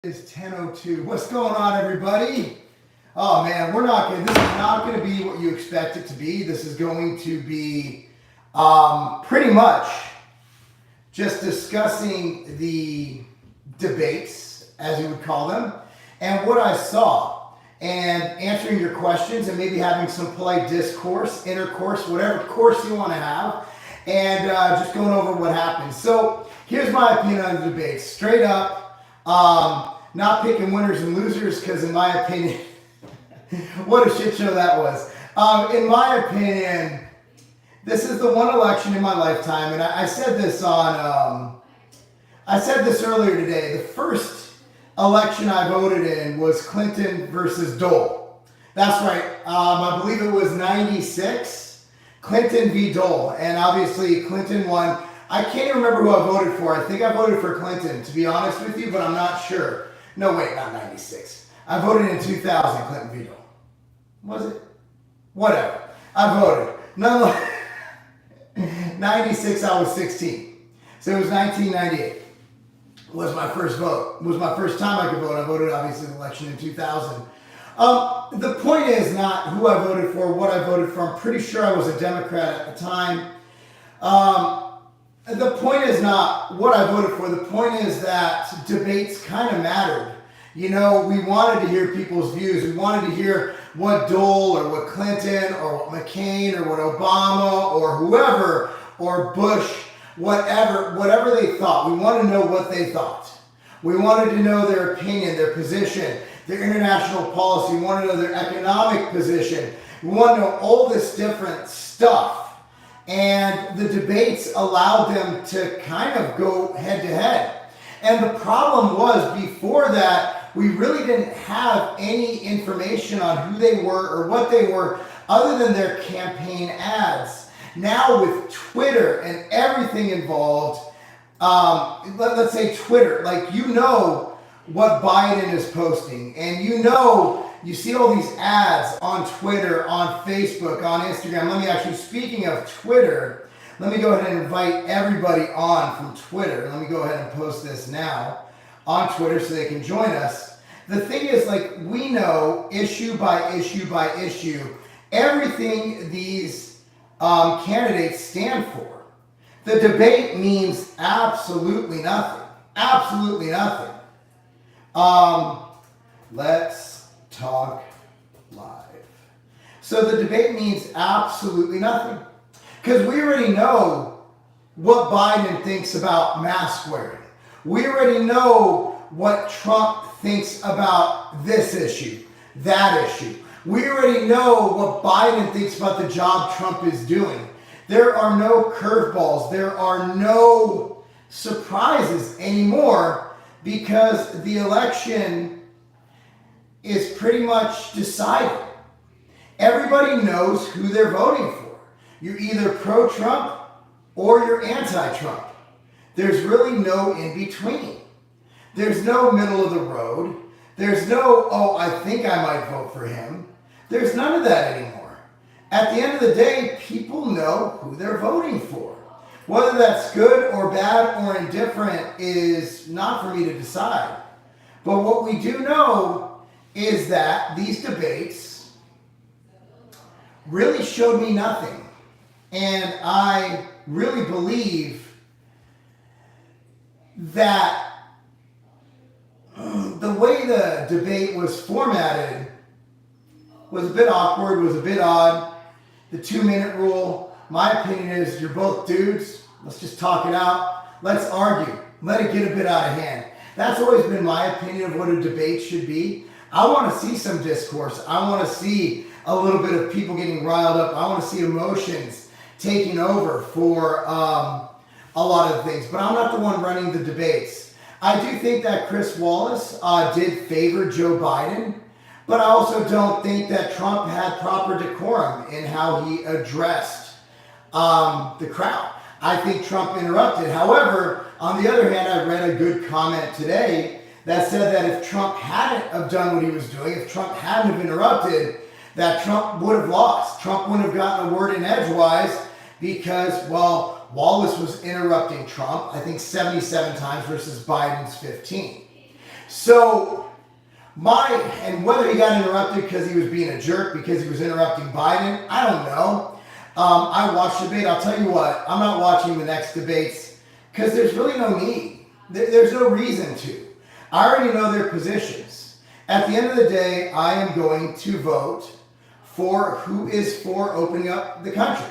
It's 10:02. What's going on, everybody? Oh man, this is not gonna be what you expect it to be. This is going to be pretty much just discussing the debates, as you would call them, and what I saw, and answering your questions, and maybe having some polite discourse, intercourse, whatever course you want to have, and just going over what happened. So here's my opinion on the debates, straight up. Not picking winners and losers, because in my opinion, what a shit show that was. In my opinion, this is the one election in my lifetime, and I said this earlier today. The first election I voted in was Clinton versus Dole. That's right. I believe it was 96, Clinton v. Dole, and obviously Clinton won. I can't even remember who I voted for. I think I voted for Clinton, to be honest with you, but I'm not sure. No, wait, not 96. I voted in 2000, Clinton v. Dole. Was it? Whatever. I voted. No, 96, I was 16. So it was 1998. Was my first vote. It was my first time I could vote. I voted, obviously, in the election in 2000. The point is not who I voted for, what I voted for. I'm pretty sure I was a Democrat at the time. The point is not what I voted for. The point is that debates kind of mattered. You know, we wanted to hear people's views. We wanted to hear what Dole or what Clinton or what McCain or what Obama or whoever or Bush, whatever they thought. We wanted to know what they thought. We wanted to know their opinion, their position, their international policy. We wanted to know their economic position. We wanted to know all this different stuff. And the debates allowed them to kind of go head to head. And the problem was, before that, we really didn't have any information on who they were or what they were other than their campaign ads. Now with Twitter and everything involved, let's say Twitter, like, you know what Biden is posting, and you see all these ads on Twitter, on Facebook, on Instagram. Speaking of Twitter, let me go ahead and invite everybody on from Twitter. Let me go ahead and post this now on Twitter so they can join us. The thing is, like, we know issue by issue by issue, everything these candidates stand for. The debate means absolutely nothing. Absolutely nothing. Let's talk live. So the debate means absolutely nothing, because we already know what Biden thinks about mask wearing. We already know what Trump thinks about this issue, that issue. We already know what Biden thinks about the job Trump is doing. There are no curveballs. There are no surprises anymore, because the election is pretty much decided. Everybody knows who they're voting for. You're either pro-Trump or you're anti-Trump. There's really no in-between. There's no middle of the road. There's no, oh, I think I might vote for him. There's none of that anymore. At the end of the day, people know who they're voting for. Whether that's good or bad or indifferent is not for me to decide. But what we do know is that these debates really showed me nothing. And I really believe that the way the debate was formatted was a bit awkward, was a bit odd. The 2-minute rule, my opinion is, you're both dudes. Let's just talk it out. Let's argue. Let it get a bit out of hand. That's always been my opinion of what a debate should be. I want to see some discourse. I want to see a little bit of people getting riled up. I want to see emotions taking over for a lot of things. But I'm not the one running the debates. I do think that Chris Wallace did favor Joe Biden, but I also don't think that Trump had proper decorum in how he addressed the crowd. I think Trump interrupted. However, on the other hand, I read a good comment today that said that if Trump hadn't have done what he was doing, if Trump hadn't have interrupted, that Trump would have lost. Trump wouldn't have gotten a word in edgewise because, well, Wallace was interrupting Trump, I think 77 times versus Biden's 15. So, and whether he got interrupted because he was being a jerk, because he was interrupting Biden, I don't know. I watched the debate. I'll tell you what, I'm not watching the next debates because there's really no need. There's no reason to. I already know their positions. At the end of the day, I am going to vote for who is for opening up the country.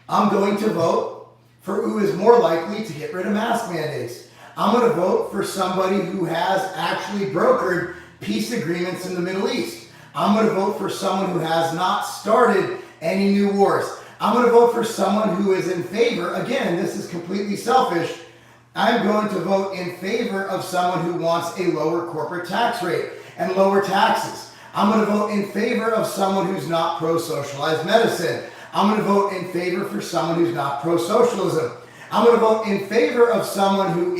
I'm going to vote for who is more likely to get rid of mask mandates. I'm going to vote for somebody who has actually brokered peace agreements in the Middle East. I'm going to vote for someone who has not started any new wars. I'm going to vote for someone who is in favor. Again, this is completely selfish. I'm going to vote in favor of someone who wants a lower corporate tax rate and lower taxes. I'm going to vote in favor of someone who's not pro-socialized medicine. I'm going to vote in favor for someone who's not pro-socialism. I'm going to vote in favor of someone who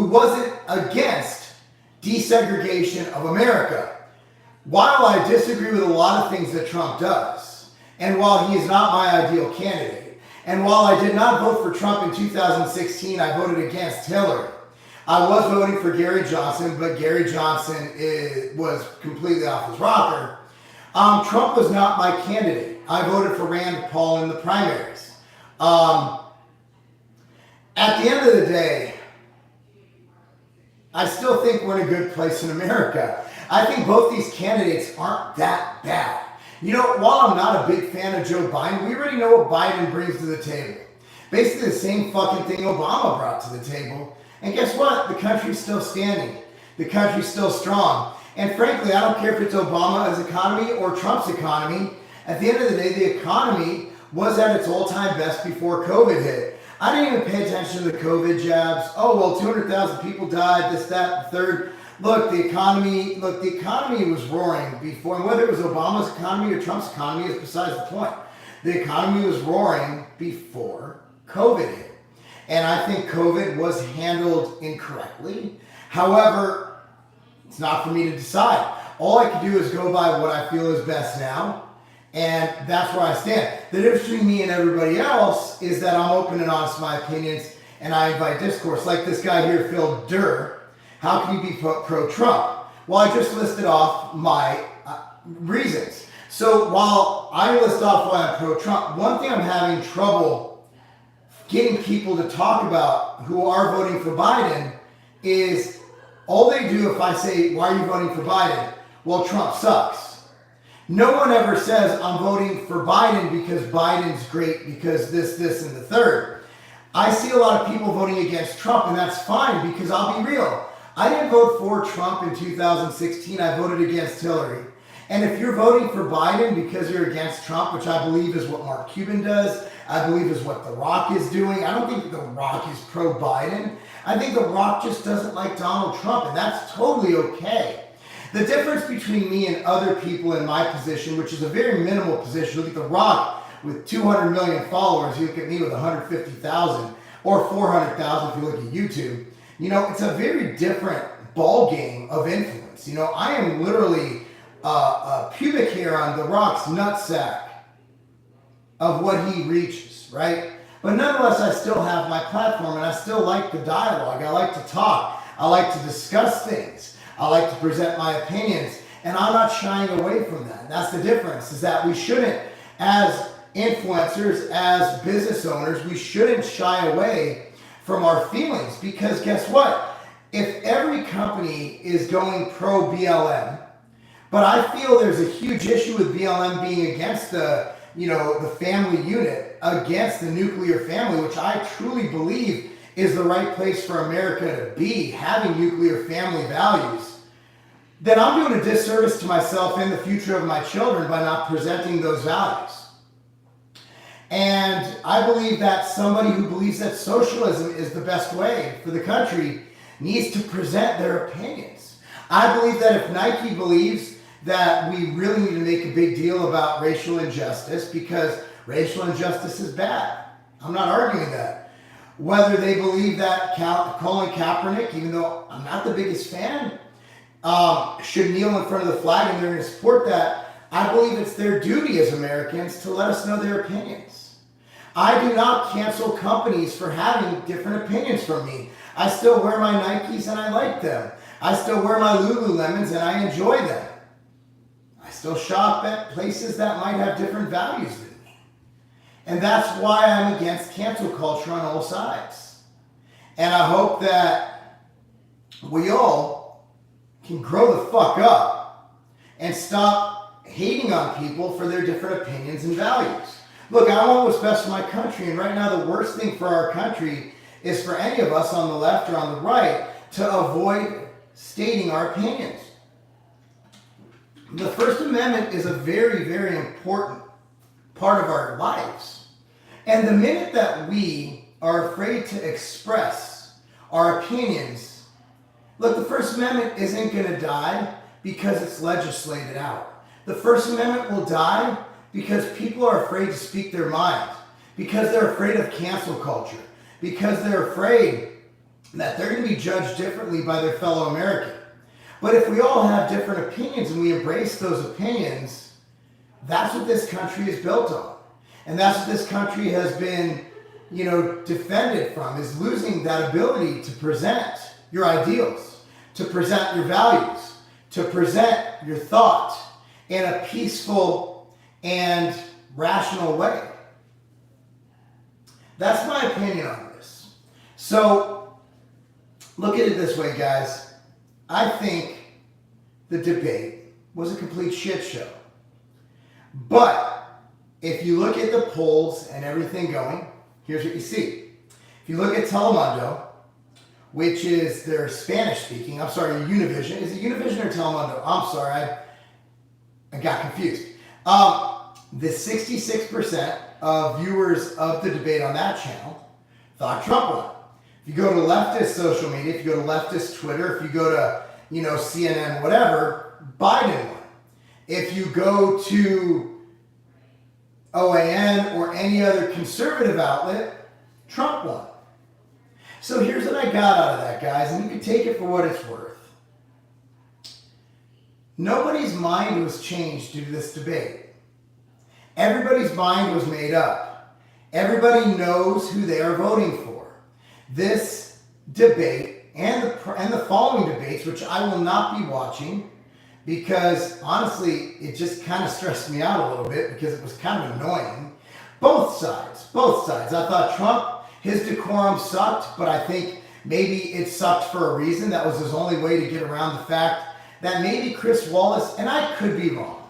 wasn't against desegregation of America. While I disagree with a lot of things that Trump does, and while he is not my ideal candidate, and while I did not vote for Trump in 2016, I voted against Hillary. I was voting for Gary Johnson, but Gary Johnson was completely off his rocker. Trump was not my candidate. I voted for Rand Paul in the primaries. At the end of the day, I still think we're in a good place in America. I think both these candidates aren't that bad. You know, while I'm not a big fan of Joe Biden, we already know what Biden brings to the table. Basically the same fucking thing Obama brought to the table. And guess what? The country's still standing. The country's still strong. And frankly, I don't care if it's Obama's economy or Trump's economy. At the end of the day, the economy was at its all-time best before COVID hit. I didn't even pay attention to the COVID jabs. Oh, well, 200,000 people died, this, that, the third. Look, the economy was roaring before, and whether it was Obama's economy or Trump's economy is besides the point. The economy was roaring before COVID hit. And I think COVID was handled incorrectly. However, it's not for me to decide. All I can do is go by what I feel is best now, and that's where I stand. The difference between me and everybody else is that I'm open and honest with my opinions, and I invite discourse. Like this guy here, Phil Durr. How can you be pro-Trump? Well, I just listed off my reasons. So while I list off why I'm pro-Trump, one thing I'm having trouble getting people to talk about who are voting for Biden is all they do if I say, why are you voting for Biden? Well, Trump sucks. No one ever says I'm voting for Biden because Biden's great because this, and the third. I see a lot of people voting against Trump, and that's fine because I'll be real. I didn't vote for Trump in 2016. I voted against Hillary. And if you're voting for Biden because you're against Trump, which I believe is what Marc Cuban does, I believe is what The Rock is doing. I don't think The Rock is pro-Biden. I think The Rock just doesn't like Donald Trump, and that's totally okay. The difference between me and other people in my position, which is a very minimal position, look at The Rock with 200 million followers, you look at me with 150,000 or 400,000 if you look at YouTube. You know, it's a very different ball game of influence. You know, I am literally a pubic hair on The Rock's nutsack of what he reaches, right? But nonetheless, I still have my platform, and I still like the dialogue. I like to talk. I like to discuss things. I like to present my opinions, and I'm not shying away from that. That's the difference, is that we shouldn't, as influencers, as business owners, we shouldn't shy away from our feelings, because guess what? If every company is going pro-BLM, but I feel there's a huge issue with BLM being against the family unit, against the nuclear family, which I truly believe is the right place for America to be, having nuclear family values, then I'm doing a disservice to myself and the future of my children by not presenting those values. And I believe that somebody who believes that socialism is the best way for the country needs to present their opinions. I believe that if Nike believes that we really need to make a big deal about racial injustice because racial injustice is bad, I'm not arguing that. Whether they believe that Colin Kaepernick, even though I'm not the biggest fan, should kneel in front of the flag and they're going to support that, I believe it's their duty as Americans to let us know their opinions. I do not cancel companies for having different opinions from me. I still wear my Nikes and I like them. I still wear my Lululemons and I enjoy them. I still shop at places that might have different values than me. And that's why I'm against cancel culture on all sides. And I hope that we all can grow the fuck up and stop hating on people for their different opinions and values. Look, I want what's best for my country, and right now the worst thing for our country is for any of us on the left or on the right to avoid stating our opinions. The First Amendment is a very, very important part of our lives. And the minute that we are afraid to express our opinions, look, the First Amendment isn't going to die because it's legislated out. The First Amendment will die because people are afraid to speak their mind, because they're afraid of cancel culture, because they're afraid that they're going to be judged differently by their fellow American. But if we all have different opinions and we embrace those opinions, that's what this country is built on. And that's what this country has been, defended from, is losing that ability to present your ideals, to present your values, to present your thought in a peaceful and rational way. That's my opinion on this. So, look at it this way, guys. I think the debate was a complete shit show. But if you look at the polls and everything going, here's what you see. If you look at Telemundo, which is their Spanish-speaking, Univision. Is it Univision or Telemundo? I'm sorry, I got confused. The 66% of viewers of the debate on that channel thought Trump won. If you go to leftist social media, if you go to leftist Twitter, if you go to, CNN, whatever, Biden won. If you go to OAN or any other conservative outlet, Trump won. So here's what I got out of that, guys, and you can take it for what it's worth. Nobody's mind was changed due to this debate. Everybody's mind was made up. Everybody knows who they are voting for. This debate and the following debates, which I will not be watching because honestly, it just kind of stressed me out a little bit because it was kind of annoying. Both sides. I thought Trump, his decorum sucked, but I think maybe it sucked for a reason. That was his only way to get around the fact that maybe Chris Wallace, and I could be wrong.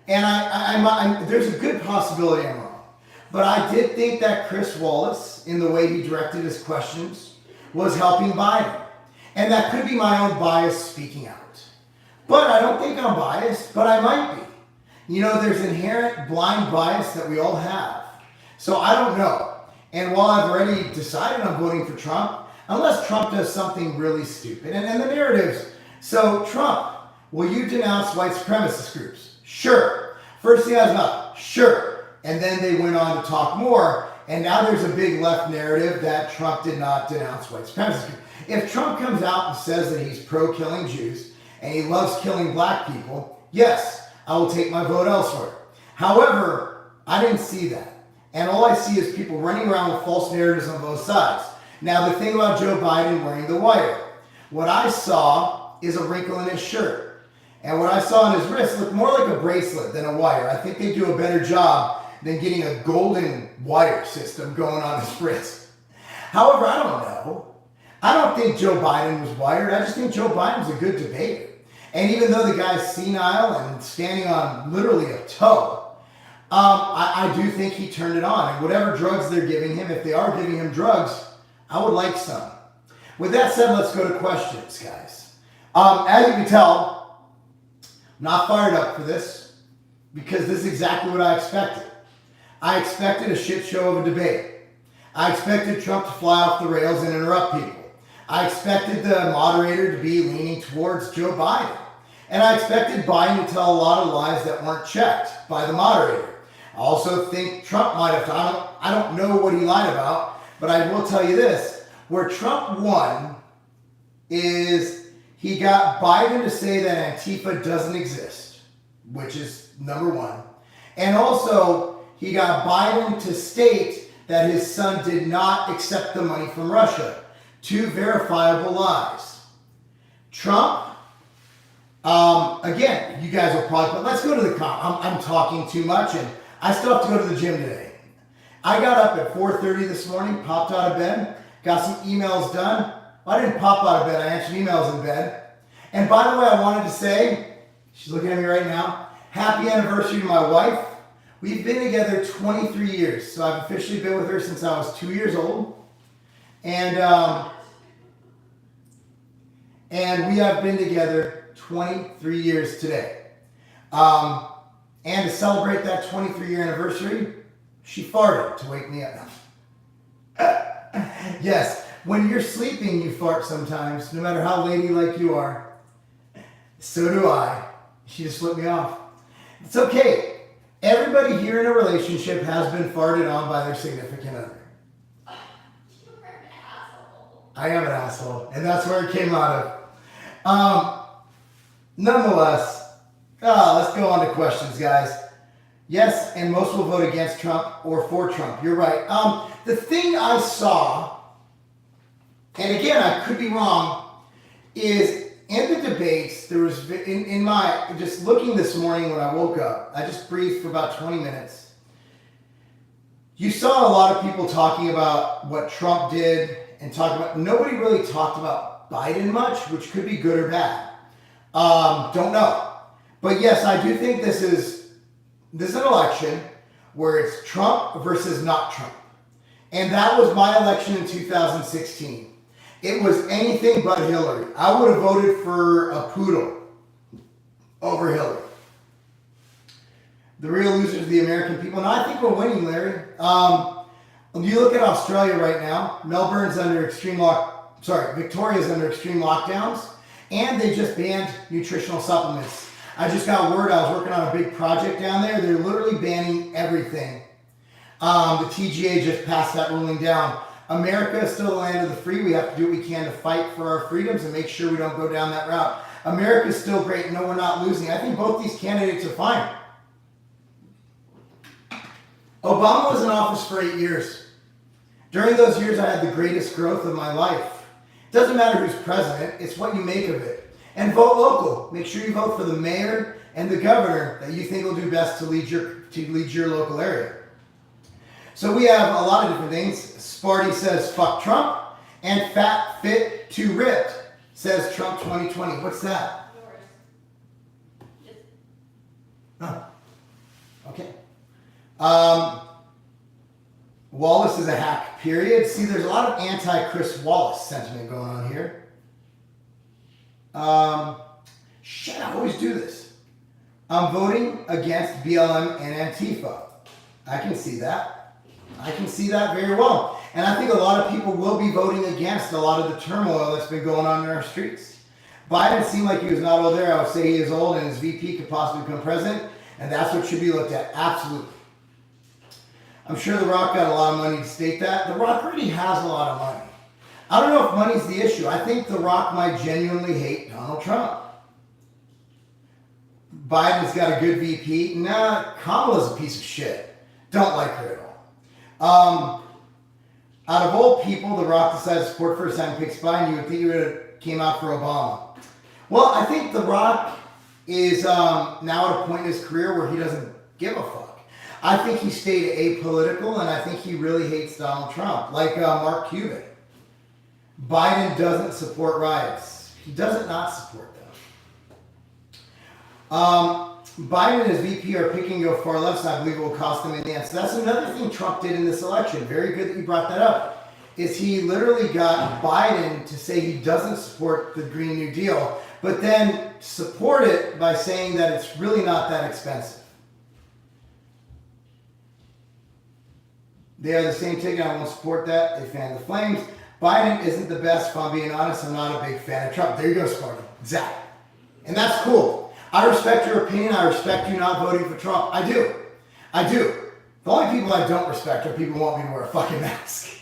And there's a good possibility I'm wrong. But I did think that Chris Wallace, in the way he directed his questions, was helping Biden. And that could be my own bias speaking out. But I don't think I'm biased, but I might be. There's inherent blind bias that we all have. So I don't know. And while I've already decided I'm voting for Trump, unless Trump does something really stupid. And the narratives. So Trump, will you denounce white supremacist groups? Sure. First thing I was about, sure. And then they went on to talk more. And now there's a big left narrative that Trump did not denounce white supremacist groups. If Trump comes out and says that he's pro-killing Jews and he loves killing black people, yes, I will take my vote elsewhere. However, I didn't see that. And all I see is people running around with false narratives on both sides. Now, the thing about Joe Biden wearing the wire, what I saw is a wrinkle in his shirt. And what I saw on his wrist looked more like a bracelet than a wire. I think they do a better job than getting a golden wire system going on his wrist. However, I don't know. I don't think Joe Biden was wired. I just think Joe Biden's a good debater. And even though the guy's senile and standing on literally a toe, I do think he turned it on. And whatever drugs they're giving him, if they are giving him drugs, I would like some. With that said, let's go to questions, guys. As you can tell, I'm not fired up for this because this is exactly what I expected. I expected a shit show of a debate. I expected Trump to fly off the rails and interrupt people. I expected the moderator to be leaning towards Joe Biden. And I expected Biden to tell a lot of lies that weren't checked by the moderator. I also think Trump might have, I don't know what he lied about, but I will tell you this. Where Trump won is he got Biden to say that Antifa doesn't exist, which is number one. And also, he got Biden to state that his son did not accept the money from Russia. Two verifiable lies. Trump, again, you guys will probably, but let's go to the I'm talking too much, and I still have to go to the gym today. I got up at 4:30 this morning, popped out of bed, got some emails done. Well, I didn't pop out of bed, I answered emails in bed. And by the way, I wanted to say, she's looking at me right now, happy anniversary to my wife. We've been together 23 years, so I've officially been with her since I was 2 years old. And we have been together 23 years today. And to celebrate that 23-year anniversary, she farted to wake me up. Yes, when you're sleeping, you fart sometimes, no matter how ladylike you are. So do I. She just flipped me off. It's okay. Everybody here in a relationship has been farted on by their significant other. You're an asshole. I am an asshole, and that's where it came out of. Nonetheless, let's go on to questions, guys. Yes, and most will vote against Trump or for Trump. You're right. The thing I saw, and again, I could be wrong, is in the debates, there was, in my, just looking this morning when I woke up, I just breathed for about 20 minutes. You saw a lot of people talking about what Trump did and talking about, nobody really talked about Biden much, which could be good or bad. Don't know. But yes, I do think this is an election where it's Trump versus not Trump. And that was my election in 2016. It was anything but Hillary. I would have voted for a poodle over Hillary. The real losers are the American people. And I think we're winning, Larry. You look at Australia right now. Victoria's under extreme lockdowns. And they just banned nutritional supplements. I just got word, I was working on a big project down there. They're literally banning everything. The TGA just passed that ruling down. America is still the land of the free. We have to do what we can to fight for our freedoms and make sure we don't go down that route. America is still great. No, we're not losing. I think both these candidates are fine. Obama was in office for 8 years. During those years, I had the greatest growth of my life. It doesn't matter who's president. It's what you make of it. And vote local. Make sure you vote for the mayor and the governor that you think will do best to lead your local area. So we have a lot of different things. Sparty says, fuck Trump. And Fat Fit Too Ripped says Trump 2020. What's that? Yours. Huh. Okay. Wallace is a hack, period. See, there's a lot of anti-Chris Wallace sentiment going on here. Shit, I always do this. I'm voting against BLM and Antifa. I can see that. I can see that very well. And I think a lot of people will be voting against a lot of the turmoil that's been going on in our streets. Biden seemed like he was not old there. I would say he is old and his VP could possibly become president. And that's what should be looked at. Absolutely. I'm sure The Rock got a lot of money to state that. The Rock already has a lot of money. I don't know if money's the issue. I think The Rock might genuinely hate Donald Trump. Biden's got a good VP. Nah, Kamala's a piece of shit. Don't like her at all. Out of all people, The Rock decided to support first-time picks Biden. You would think he would have came out for Obama. Well, I think The Rock is now at a point in his career where he doesn't give a fuck. I think he stayed apolitical, and I think he really hates Donald Trump, like Mark Cuban. Biden doesn't support riots. He doesn't not support them. Biden and his VP are picking to go far left, so I believe it will cost them in the end. So that's another thing Trump did in this election. Very good that you brought that up. Is he literally got Biden to say he doesn't support the Green New Deal, but then support it by saying that it's really not that expensive. They are the same ticket. I won't support that. They fan the flames. Biden isn't the best, if I'm being honest. I'm not a big fan of Trump. There you go, Sparty. Exactly. And that's cool. I respect your opinion. I respect you not voting for Trump. I do. I do. The only people I don't respect are people who want me to wear a fucking mask.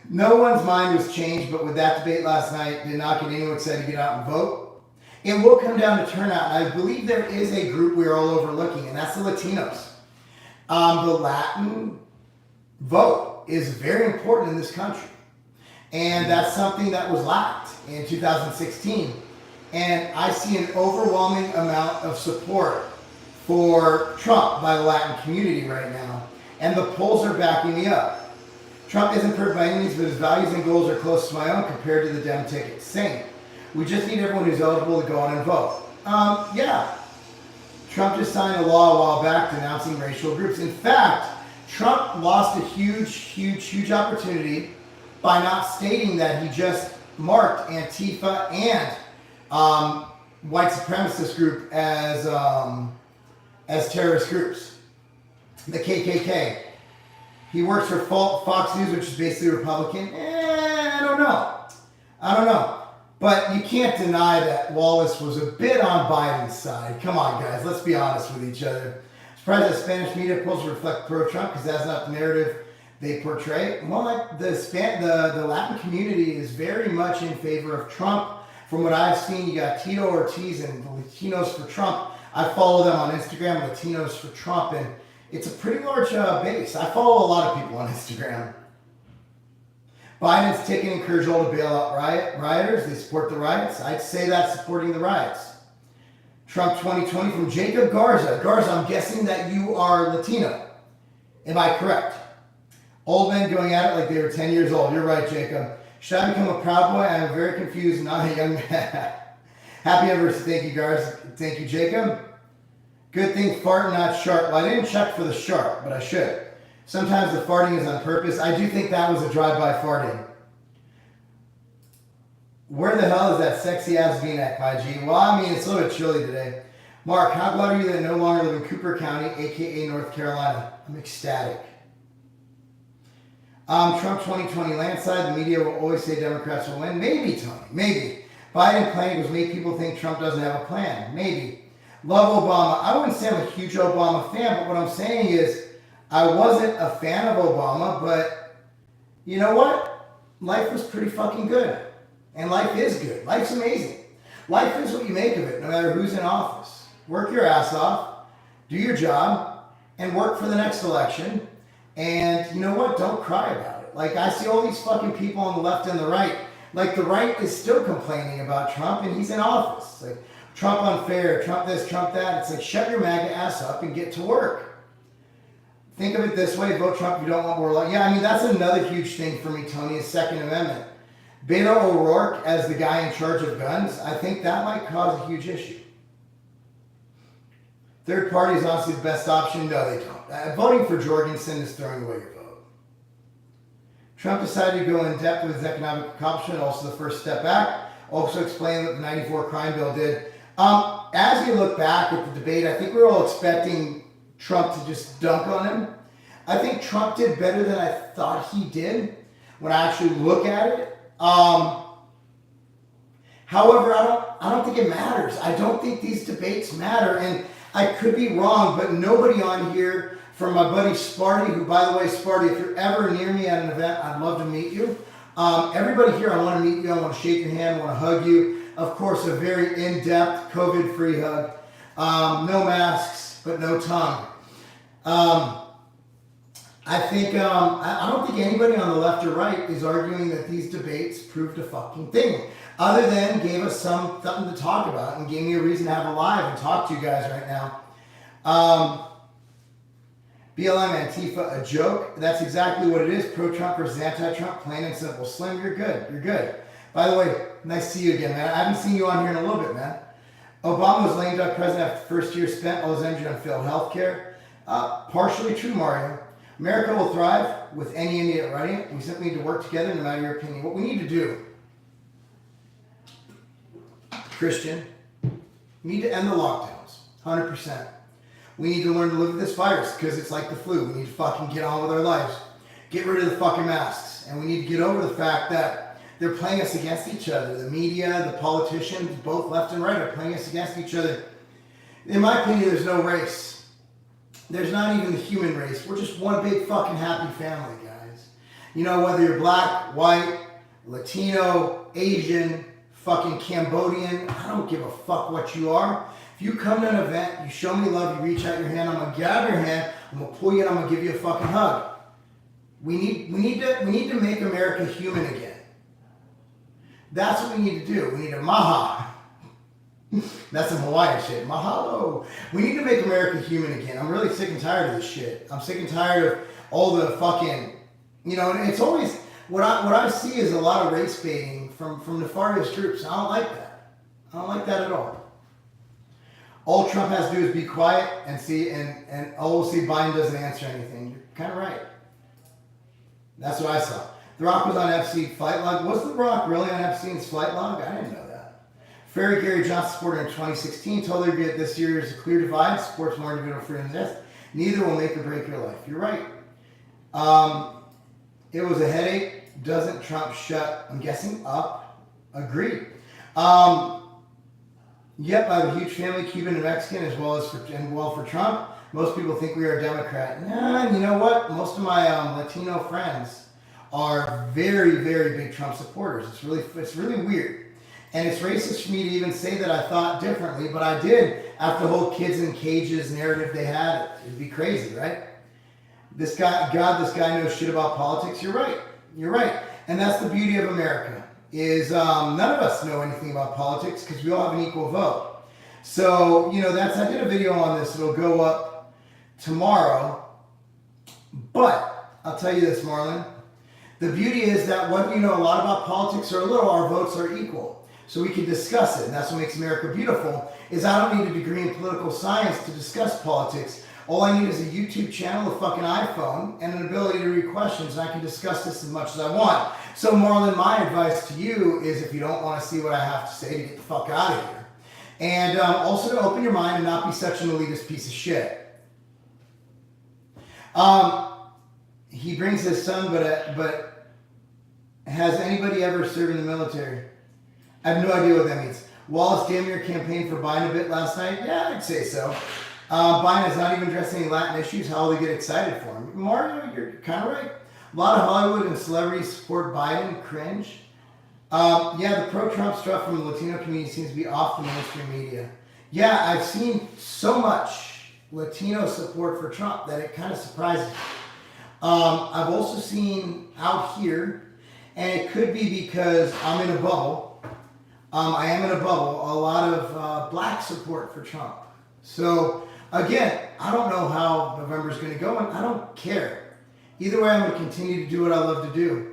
No one's mind was changed, but with that debate last night, did not get anyone excited to get out and vote. It will come down to turnout. And I believe there is a group we are all overlooking, and that's the Latinos. The Latin vote is very important in this country. And that's something that was lacked in 2016. And I see an overwhelming amount of support for Trump by the Latin community right now. And the polls are backing me up. Trump isn't perfect by any means, but his values and goals are close to my own compared to the Dem ticket. Same. We just need everyone who's eligible to go on and vote. Yeah. Trump just signed a law a while back denouncing racial groups. In fact, Trump lost a huge opportunity by not stating that he just marked Antifa and white supremacist group as terrorist groups. The KKK. He works for Fox News, which is basically Republican. I don't know. But you can't deny that Wallace was a bit on Biden's side. Come on, guys. Let's be honest with each other. Surprised that Spanish media polls reflect pro-Trump because that's not the narrative they portray. Well, the Latin community is very much in favor of Trump. From what I've seen, you got Tito Ortiz and the Latinos for Trump. I follow them on Instagram, Latinos for Trump, and it's a pretty large base. I follow a lot of people on Instagram. Biden's ticket encouraged all to bail out rioters. They support the riots. I'd say that's supporting the riots. Trump 2020 from Jacob Garza. Garza, I'm guessing that you are Latino. Am I correct? Old men going at it like they were 10 years old. You're right, Jacob. Should I become a Proud Boy? I am very confused, not a young man. Happy anniversary. Thank you, Garza. Thank you, Jacob. Good thing fart, not sharp. Well, I didn't check for the sharp, but I should. Sometimes the farting is on purpose. I do think that was a drive-by farting. Where the hell is that sexy-ass V-neck, my G? Well, I mean, it's a little bit chilly today. Mark, how glad are you that I no longer live in Cooper County, a.k.a. North Carolina? I'm ecstatic. Trump 2020 landslide. The media will always say Democrats will win. Maybe, Tony. Maybe. Biden planning was make people think Trump doesn't have a plan. Maybe. Love Obama. I wouldn't say I'm a huge Obama fan, but what I'm saying is I wasn't a fan of Obama, but you know what? Life was pretty fucking good. And life is good. Life's amazing. Life is what you make of it, no matter who's in office. Work your ass off, do your job, and work for the next election. And you know what? Don't cry about it. Like, I see all these fucking people on the left and the right. Like, the right is still complaining about Trump, and he's in office. It's like, Trump unfair, Trump this, Trump that. It's like, shut your MAGA ass up and get to work. Think of it this way, vote Trump if you don't want more law. Yeah, I mean, that's another huge thing for me, Tony, is Second Amendment. Beto O'Rourke as the guy in charge of guns, I think that might cause a huge issue. Third party is honestly the best option. No, they don't. Voting for Jorgensen is throwing away your vote. Trump decided to go in depth with his economic accomplishment, also the first step back. Also explain what the 94 crime bill did. As you look back at the debate, I think we were all expecting Trump to just dunk on him. I think Trump did better than I thought he did when I actually look at it. However, I don't think it matters. I don't think these debates matter, and I could be wrong, but nobody on here, from my buddy Sparty, who, by the way, Sparty, if you're ever near me at an event, I'd love to meet you. Everybody here, I want to meet you. I want to shake your hand. I want to hug you. Of course, a very in-depth, COVID-free hug. No masks, but no tongue. I think, I don't think anybody on the left or right is arguing that these debates proved a fucking thing, other than gave us something to talk about and gave me a reason to have a live and talk to you guys right now. BLM Antifa, a joke. That's exactly what it is. Pro-Trump versus anti-Trump, plain and simple. Slim, you're good. You're good. By the way, nice to see you again, man. I haven't seen you on here in a little bit, man. Obama was lame duck president after the first year spent all his energy on failed health care. Partially true, Mario. America will thrive with any idiot running it. We simply need to work together, no matter your opinion. What we need to do, Christian, we need to end the lockdowns, 100%. We need to learn to live with this virus because it's like the flu. We need to fucking get on with our lives. Get rid of the fucking masks. And we need to get over the fact that they're playing us against each other. The media, the politicians, both left and right, are playing us against each other. In my opinion, there's no race. There's not even the human race. We're just one big fucking happy family, guys. You know, whether you're black, white, Latino, Asian, fucking Cambodian, I don't give a fuck what you are. If you come to an event, you show me love, you reach out your hand, I'm going to grab your hand, I'm going to pull you in, I'm going to give you a fucking hug. We need to make America human again. That's what we need to do. We need to maha. That's some Hawaiian shit. Mahalo. We need to make America human again. I'm really sick and tired of this shit. I'm sick and tired of all the fucking, and it's always, what I see is a lot of race baiting from nefarious groups. I don't like that. I don't like that at all. All Trump has to do is be quiet and see, and we'll see Biden doesn't answer anything. You're kind of right. That's what I saw. The Rock was on FC flight log. Was The Rock really on Epstein's flight log? I didn't know that. Ferry Gary Johnson supporter in 2016 told her that this year is a clear divide, supports more individual freedom than death. Neither will make or break your life. You're right. It was a headache. Doesn't Trump shut, I'm guessing, up? Agreed. Yep, I have a huge family, Cuban and Mexican, as well as for Trump. Most people think we are a Democrat. Nah, and you know what? Most of my Latino friends are very, very big Trump supporters. It's really weird. And it's racist for me to even say that I thought differently, but I did after the whole kids in cages narrative they had. It'd be crazy, right? This guy knows shit about politics. You're right. And that's the beauty of America, is none of us know anything about politics because we all have an equal vote. So, I did a video on this. It'll go up tomorrow. But I'll tell you this, Marlon. The beauty is that whether you know a lot about politics or a little, our votes are equal. So we can discuss it. And that's what makes America beautiful, is I don't need a degree in political science to discuss politics. All I need is a YouTube channel, a fucking iPhone, and an ability to read questions, and I can discuss this as much as I want. So, Marlon, my advice to you is, if you don't want to see what I have to say, to get the fuck out of here. And also to open your mind and not be such an elitist piece of shit. He brings his son, but has anybody ever served in the military? I have no idea what that means. Wallace damn near campaigned for Biden a bit last night. Yeah, I'd say so. Biden is not even addressing any Latin issues. How will they get excited for him? Mario, you're kind of right. A lot of Hollywood and celebrities support Biden. Cringe. The pro-Trump stuff from the Latino community seems to be off the mainstream media. Yeah, I've seen so much Latino support for Trump that it kind of surprises me. I've also seen out here, and it could be because I'm in a bubble. I am in a bubble. A lot of black support for Trump. So, again, I don't know how November's going to go, and I don't care. Either way, I'm going to continue to do what I love to do.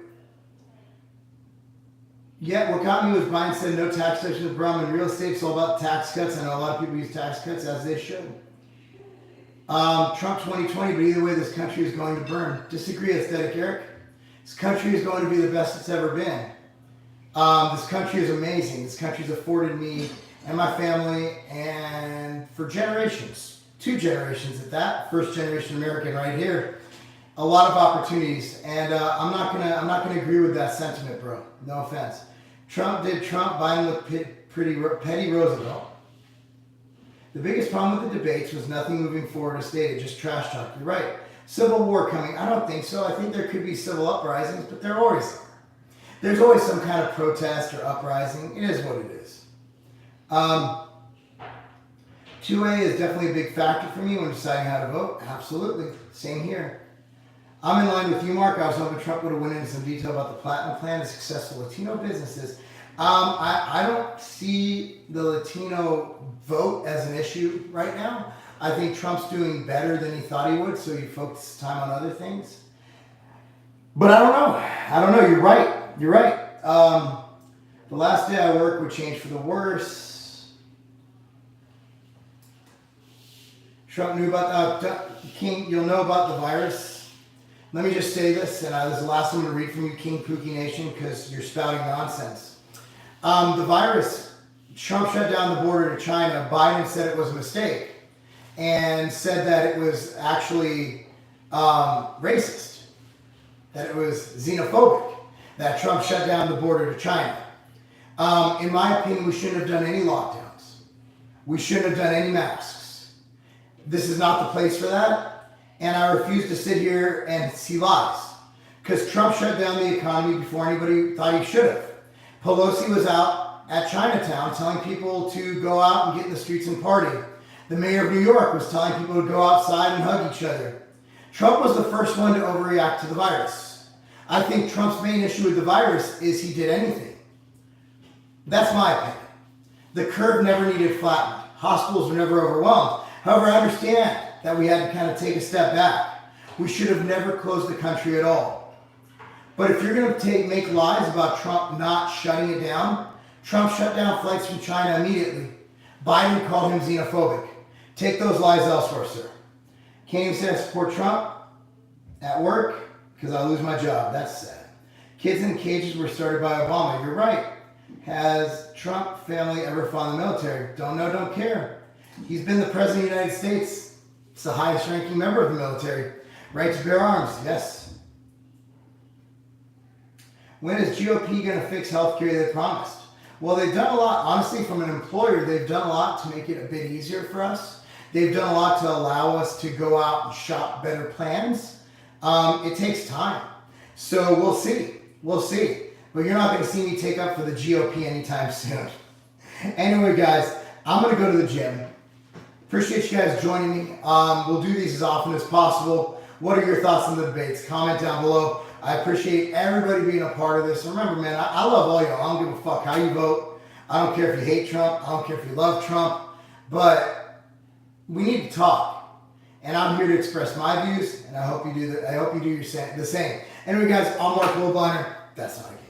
Yeah, what got me was Biden said no tax section of Brum, and real estate's all about tax cuts. I know a lot of people use tax cuts, as they should. Trump 2020, but either way, this country is going to burn. Disagree, aesthetic Eric. This country is going to be the best it's ever been. This country is amazing. This country's afforded me and my family, and for generations, 2 generations at that, first generation American right here, a lot of opportunities. And I'm not gonna agree with that sentiment, bro. No offense. Biden looked pretty petty Roosevelt. The biggest problem with the debates was nothing moving forward as stated, just trash talk. You're right. Civil war coming. I don't think so. I think there could be civil uprisings, but there always are. There's always some kind of protest or uprising. It is what it is. 2A is definitely a big factor for me when deciding how to vote. Absolutely. Same here. I'm in line with you, Marc. I was hoping Trump would have went into some detail about the Platinum Plan to successful Latino businesses. I don't see the Latino vote as an issue right now. I think Trump's doing better than he thought he would, so he focused time on other things. But I don't know. You're right. The last day I work would change for the worse. Trump knew about King. You'll know about the virus. Let me just say this, and this is the last one to read from you, King Pookie Nation, because you're spouting nonsense. The virus, Trump shut down the border to China. Biden said it was a mistake and said that it was actually racist, that it was xenophobic, that Trump shut down the border to China. In my opinion, we shouldn't have done any lockdowns. We shouldn't have done any masks. This is not the place for that. And I refuse to sit here and see lies. Because Trump shut down the economy before anybody thought he should have. Pelosi was out at Chinatown telling people to go out and get in the streets and party. The mayor of New York was telling people to go outside and hug each other. Trump was the first one to overreact to the virus. I think Trump's main issue with the virus is he did anything. That's my opinion. The curve never needed flattened. Hospitals were never overwhelmed. However, I understand that we had to kind of take a step back. We should have never closed the country at all. But if you're going to make lies about Trump not shutting it down, Trump shut down flights from China immediately. Biden called him xenophobic. Take those lies elsewhere, sir. Can't even say I support Trump at work because I lose my job. That's sad. Kids in cages were started by Obama. You're right. Has Trump family ever fought in the military? Don't know, don't care. He's been the president of the United States. It's the highest ranking member of the military. Right to bear arms, yes. When is GOP going to fix healthcare they promised? Well, they've done a lot. Honestly, from an employer, they've done a lot to make it a bit easier for us. They've done a lot to allow us to go out and shop better plans. It takes time. So we'll see. We'll see. But you're not going to see me take up for the GOP anytime soon. Anyway, guys, I'm going to go to the gym. Appreciate you guys joining me. We'll do these as often as possible. What are your thoughts on the debates? Comment down below. I appreciate everybody being a part of this. Remember, man, I love all y'all. I don't give a fuck how you vote. I don't care if you hate Trump. I don't care if you love Trump. But we need to talk. And I'm here to express my views, and I hope you do the same. Anyway, guys, I'm Marc Lobliner. That's not a game.